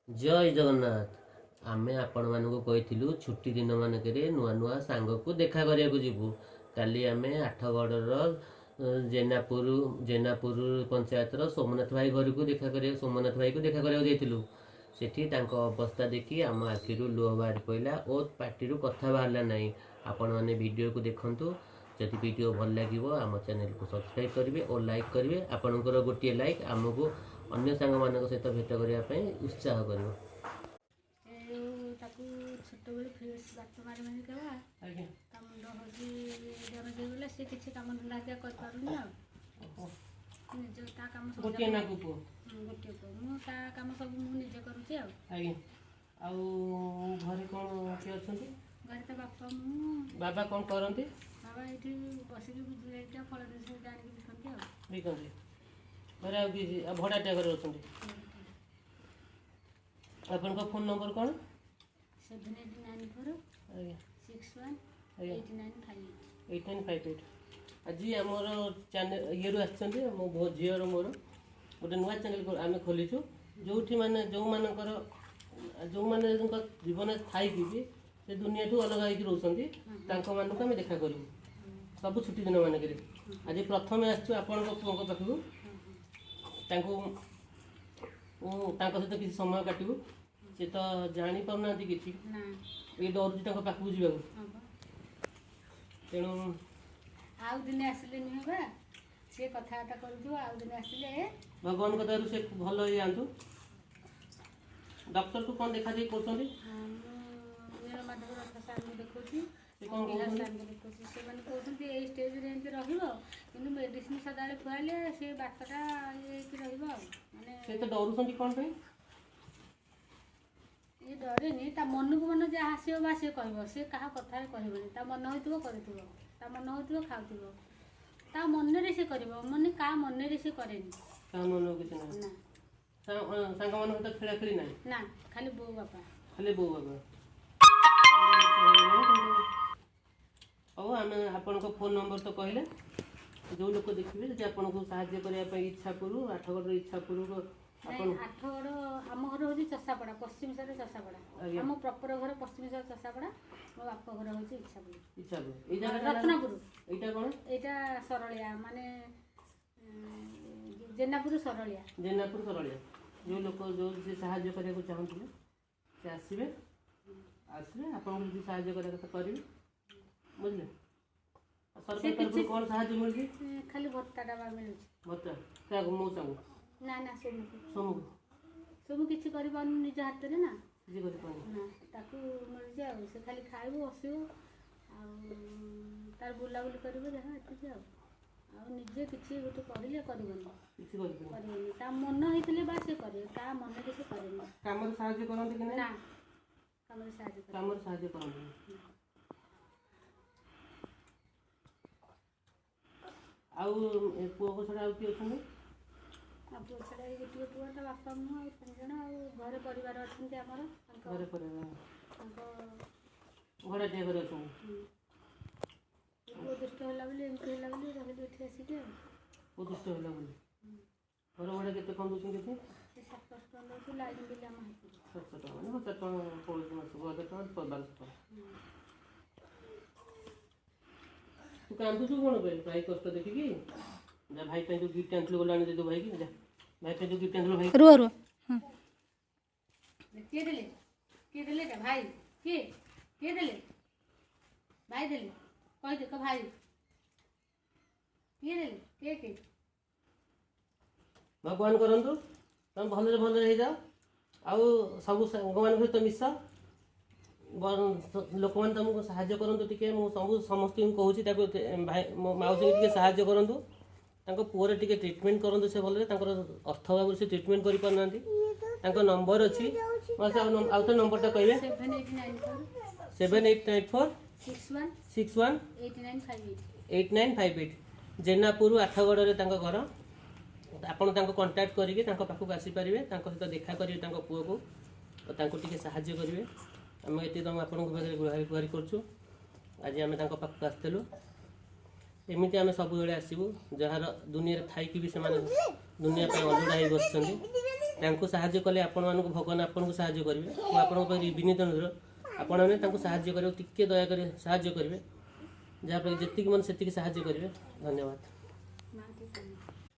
जय जगन्नाथ। आमे आपण मानक कही छुट्टी दिन मानक नुआ नुआ सांग को देखा करने जीवु। काली आमे आठगढ़ जेनापुर पंचायत सोमनाथ भाई घर को देखा कर सोमनाथ भाई को देखा करा सेठी अवस्था देखी आम आखि लुह बाहर पड़ा और पार्टी कथा बाहरला ना। आपण मैंने वीडियो को देखु। जदि वीडियो भल लगे आम चैनल को सब्सक्राइब करेंगे और लाइक करेंगे। आपणकर गोटे लाइक आमको अन्य सांग मान सहित भेट करने उत्साह कर। बाबा कौन करती? बाबा ये बसिक बिजली फल जानी भड़ाटिया घर अच्छा। आपन फोन नंबर कौन? 7894 61 8958। आज आमर चैनल ये मो झीर मोर गोटे नुआ चैनल आम खोलीचु जो मैंने जो मानकर जो मैंने जीवन थाई भी से दुनिया ठू अलग होती मानक आम देखा करूँ सब छुट्टी दिन मानक। आज प्रथम आसचु आपण पाखक सहित किसी समय काटू सी तो जानी पाना कि ये डरुची पाखक जा तेणु आउ दिन आसिले नुहे सी कथबार्ता कर आसिले भगवान दयारू से भल ही आंतु। डॉक्टर को कौन देखा देखी कर मेडिसिन सदा खुआले से बातटा ये डरुंट कौन पे ये डरेनि मन को मन जहाँ आसो सी कह सी क्या कथा कहबनी मन हो मन हो खाऊ मन से कर मन क्या मन से करे खेला खेली ना खाली बो बापा हूँ आम आपण फोन नंबर तो कहले जो लोग देखिए जब आपन को साहाय्य करने इच्छापुर आठगढ़ इच्छापुर आठगढ़ आम घर हूँ चषापड़ा पश्चिम साइड चषापड़ा आम प्रपर घर पश्चिम साइड चषापड़ा मो बाप घर हूँ इच्छापुर रत्नपुर यहाँ कौन यहाँ सरलिया माने जेनापुर सरलिया जो लोग जो साहाय्य करने चाहते से आसवे आपन साहाय्य करेंगे बुझे सरकार तरफ कौन साहाय्य मिलती खाली भत्ता मिलूँ भत्ता क्या मौसा ना ना सोमू किसी कर निज हाथ में ना मिलूँ से खाली खाइबू बसबू तार बुलाबुली कर जहाँ एति निजे किसी गोटे कहले कर मन होते बा से करे ता मन से करे काम साहाय्य करते कि ना काम साहाय्य करते आउ पुओ को छड़ा किए अच्छा पुओ छड़ा गोटे पुआ बापा मुँह आ 5 जन आ घरे परिवार अच्छा आमर भड़ाटिया घर अच्छा दुष्ट है एमती है रही ये आसिक दुष्ट है घर भड़ा के कौन दूसरी के 700 टका लाइन बिल आम 700 टका मैंने 1000 टका पड़ोस मास 1000 टका 1200 टका तू कांदुचु कौन पे भाई कष्ट देखिकी जा भाई पे जो गिफ्ट आनथलो गलाने दे दो भाई की जा भाई पे जो गिफ्ट आनथलो भाई रो के देले का भाई के देले भाई देले कह दे भाई के देले के भगवान करंतु तुम भल रही जाओ आउ सब भगवान सहित मिस लोक मैंने तुमको साहाय्य करूँ टी सब समस्त कहूँ भाई मो मौसी टी साहाय्य करूँ पुअर टी ट्रिटमेंट करूँ से भल अर्थ अभाव से ट्रिटमेंट कर पाना नंबर अच्छी आउ तो नंबर कहे 7894 61 8958 जेनापुर आठगढ़ घर आपड़ कंटाक्ट करके पाखक आसीपारे सहित देखा करेंगे पुओ को टी साहाय्य करेंगे आम ये तुम आपको गुहारि करूँ। आज आम पाखक आसलु एमती आम सब आसबू जार दुनिया थी भी से दुनिया अजोड़ा हो बस ତାଙ୍କୁ ସାହାଯ୍ୟ କଲେ ଆପଣମାନଙ୍କୁ ଭଗବାନ ଆପଣଙ୍କୁ ସାହାଯ୍ୟ କରିବେ। ମୁଁ ଆପଣଙ୍କ ପାଖରେ ବିନୀତ ଅନୁରୋଧ ଆପଣମାନେ ତାଙ୍କୁ ସାହାଯ୍ୟ କରିବାକୁ ଟିକେ ଦୟାକରି ସାହାଯ୍ୟ କରିବେ, ଯାହାଫଳରେ ଯେତିକି ମନ ସେତିକି ସାହାଯ୍ୟ କରିବେ। ଧନ୍ୟବାଦ।